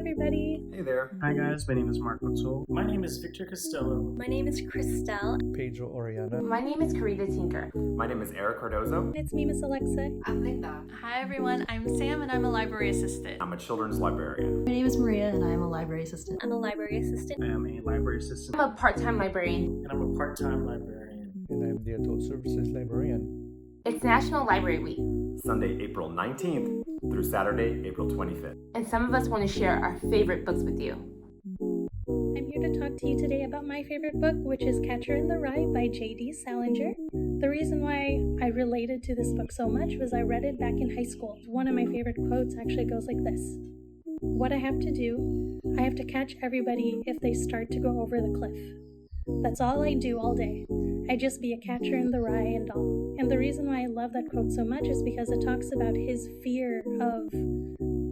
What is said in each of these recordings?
everybody. Hey there. Hi guys, my name is Mark Mazzol. My name is Victor Costello. My name is Christelle. Pedro Oriana. My name is Carita Tinker. My name is Eric Cardozo. It's me, Miss Alexa. I'm Linda. Hi everyone, I'm Sam and I'm a library assistant. I'm a children's librarian. My name is Maria and I'm a library assistant. I'm a library assistant. I am a library assistant. I'm a part-time librarian. And I'm a part-time librarian. And I'm the adult services librarian. It's National Library Week, Sunday, April 19th through Saturday, April 25th. and some of us want to share our favorite books with you. I'm here to talk to you today about my favorite book, which is Catcher in the Rye by J.D. Salinger. The reason why I related to this book so much was I read it back in high school. One of my favorite quotes actually goes like this: "What I have to do, I have to catch everybody if they start to go over the cliff. That's all I do all day. I just be a catcher in the rye and all." And the reason why I love that quote so much is because it talks about his fear of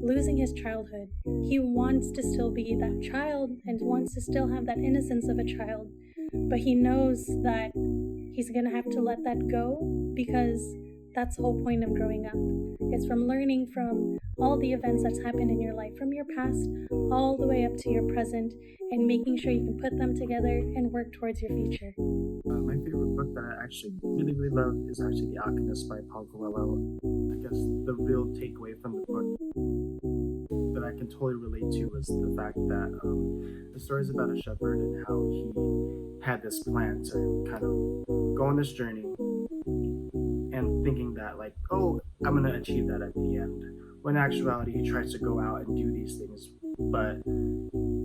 losing his childhood. He wants to still be that child and wants to still have that innocence of a child, but he knows that he's gonna have to let that go because that's the whole point of growing up. It's from learning from all the events that's happened in your life, from your past all the way up to your present, and making sure you can put them together and work towards your future. My favorite book that I actually really love is actually The Alchemist by Paulo Coelho. I guess the real takeaway from the book that I can totally relate to was the fact that the story is about a shepherd and how he had this plan to kind of go on this journey and thinking that like, oh, I'm going to achieve that at the end. When in actuality, he tries to go out and do these things, but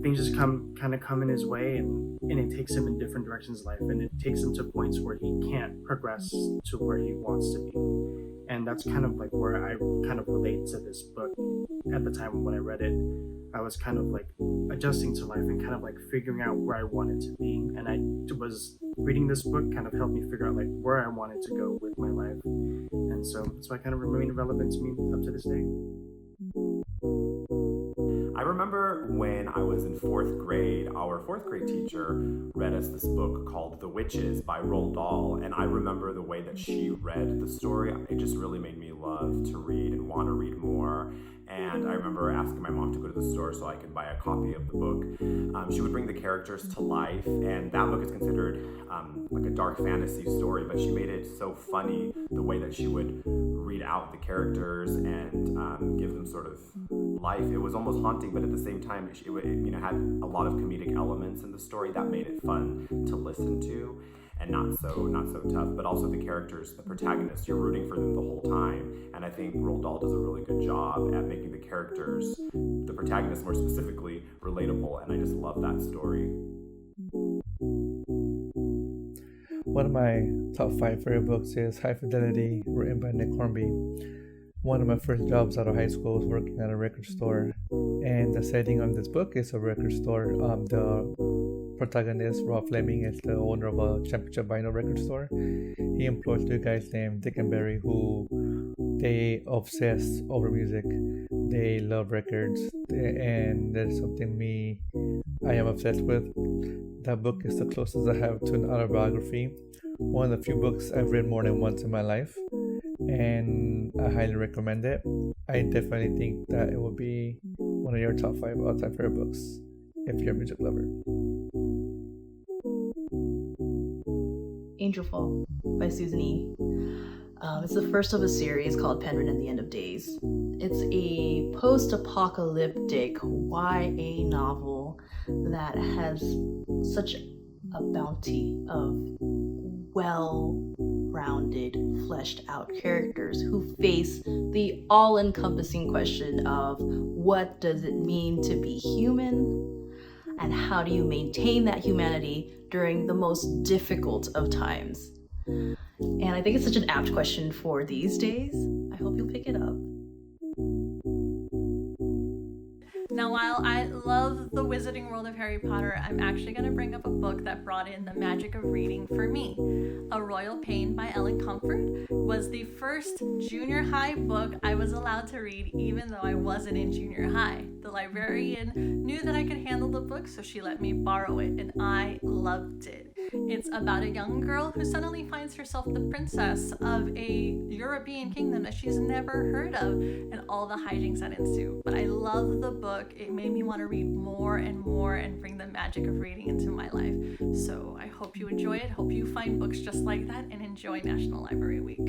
things just come in his way, and it takes him in different directions in life, and it takes him to points where he can't progress to where he wants to be. And that's kind of like where I kind of relate to this book. At the time when I read it, I was kind of like adjusting to life and kind of like figuring out where I wanted to be. And I was reading this book kind of helped me figure out like where I wanted to go with my life. And so that's why it kind of remained relevant to me up to this day. I remember when I was in fourth grade, our fourth grade teacher read us this book called The Witches by Roald Dahl, and I remember the way that she read the story. It just really made me love to read and want to read more. And I remember asking my mom to go to the store so I could buy a copy of the book. She would bring the characters to life, and that book is considered like a dark fantasy story, but she made it so funny the way that she would read out the characters and give them sort of life. It was almost haunting, but at the same time, it had a lot of comedic elements in the story that made it fun to listen to. And not so tough, but also the characters, the protagonists, you're rooting for them the whole time. And I think Roald Dahl does a really good job at making the characters, the protagonists more specifically, relatable, and I just love that story. One of my top 5 favorite books is High Fidelity, written by Nick Hornby. One of my first jobs out of high school was working at a record store, and the setting of this book is a record store. The protagonist, Rob Fleming, is the owner of a championship vinyl record store. He employs 2 guys named Dick and Barry who they obsess over music. They love records, and that's something I am obsessed with. That book is the closest I have to an autobiography. One of the few books I've read more than once in my life, and I highly recommend it. I definitely think that it will be one of your top 5 all-time favorite books if you're a music lover. Angel Fall by Susan E. It's the first of a series called Penguin and the End of Days. It's a post-apocalyptic YA novel that has such a bounty of well-rounded, fleshed-out characters who face the all-encompassing question of what does it mean to be human, and how do you maintain that humanity during the most difficult of times. And I think it's such an apt question for these days. I hope you'll pick it up. Now, while I love the Wizarding World of Harry Potter, I'm actually going to bring up a book that brought in the magic of reading for me. A Royal Pain by Ellen Comfort was the first junior high book I was allowed to read even though I wasn't in junior high. The The librarian knew that I could handle the book, so she let me borrow it, and I loved it. It's about a young girl who suddenly finds herself the princess of a European kingdom that she's never heard of, and all the hijinks that ensue. But I love the book. It made me want to read more and more and bring the magic of reading into my life. So I hope you enjoy it. Hope you find books just like that and enjoy National Library Week.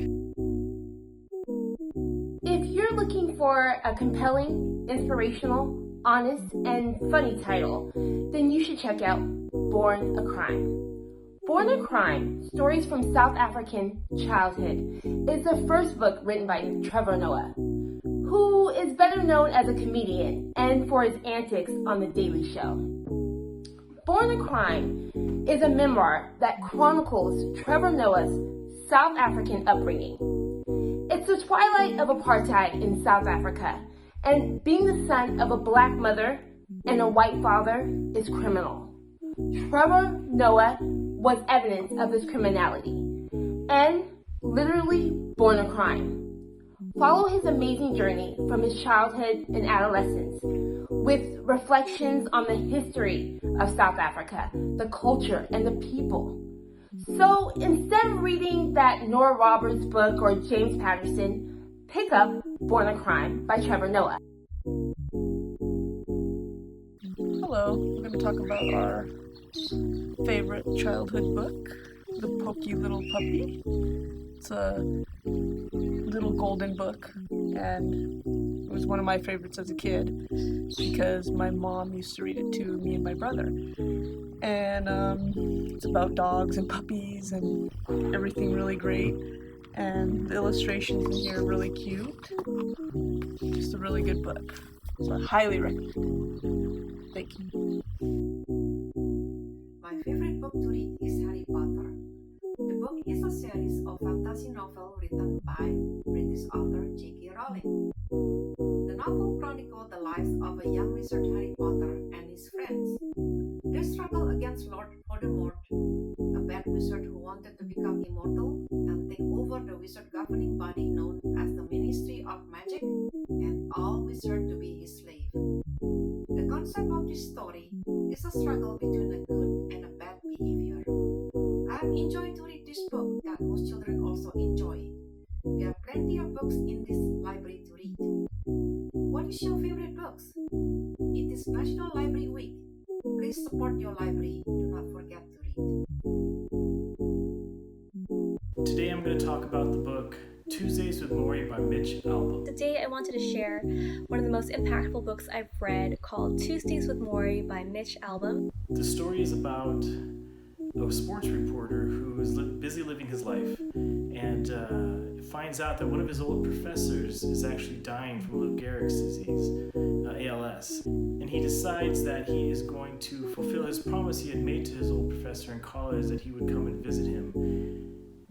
If you're looking for a compelling, inspirational, honest, and funny title, then you should check out Born a Crime. Born a Crime, Stories from South African Childhood, is the first book written by Trevor Noah, who is better known as a comedian and for his antics on The Daily Show. Born a Crime is a memoir that chronicles Trevor Noah's South African upbringing. It's the twilight of apartheid in South Africa, and being the son of a black mother and a white father is criminal. Trevor Noah was evidence of his criminality and literally born a crime. Follow his amazing journey from his childhood and adolescence with reflections on the history of South Africa, the culture, and the people. So instead of reading that Nora Roberts book or James Patterson, pick up Born a Crime by Trevor Noah. Hello, we're going to talk about our favorite childhood book, The Pokey Little Puppy. It's a little golden book, and it was one of my favorites as a kid because my mom used to read it to me and my brother. And it's about dogs and puppies and everything really great, and the illustrations in here are really cute. Just a really good book, so I highly recommend. Thank you. My favorite book to read is Harry Potter. The book is a series of fantasy novels written by British author J.K. Rowling. The novel chronicles the lives of a young wizard Harry Potter and his friends. They struggle against Lord Voldemort, a bad wizard who wanted to become immortal and take over the wizard governing body known as the Ministry of Magic, and all wizards to be his slave. The concept of this story is a struggle between a good and a bad behavior. I'm enjoying to read this book that most children also enjoy. There are plenty of books in this library to read. What is your favorite books? It is National Library Week. Please support your library. Do not forget to read. Today I'm going to talk about the book Tuesdays with Morrie by Mitch Albom. Today I wanted to share one of the most impactful books I've read called Tuesdays with Morrie by Mitch Albom. The story is about a sports reporter who is busy living his life and finds out that one of his old professors is actually dying from Lou Gehrig's disease, ALS. And he decides that he is going to fulfill his promise he had made to his old professor in college that he would come and visit him.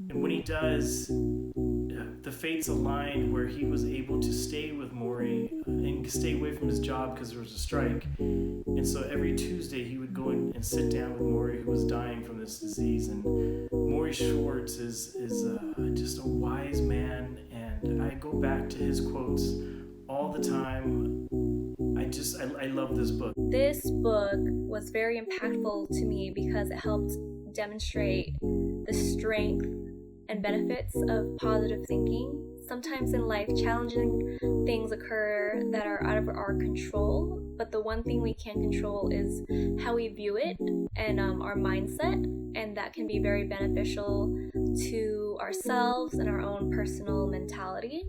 And when he does, the fates aligned where he was able to stay with Morrie and stay away from his job because there was a strike. And so every Tuesday he would go in and sit down with Morrie, who was dying from this disease. And Morrie Schwartz is just a wise man, and I go back to his quotes all the time. I love this book. This book was very impactful to me because it helped demonstrate the strength and benefits of positive thinking. Sometimes in life, challenging things occur that are out of our control, but the one thing we can control is how we view it and our mindset, and that can be very beneficial to ourselves and our own personal mentality.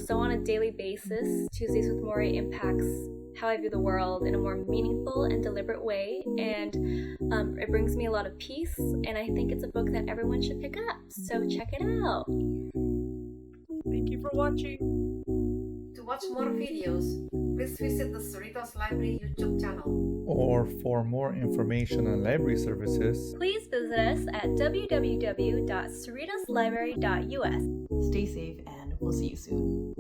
So on a daily basis, Tuesdays with Morrie impacts how I view the world in a more meaningful and deliberate way, and it brings me a lot of peace, and I think it's a book that everyone should pick up, so check it out. Thank you for watching. To watch more videos, please visit the Cerritos Library YouTube channel. Or for more information on library services, Please visit us at www.cerritoslibrary.us. Stay safe and we'll see you soon.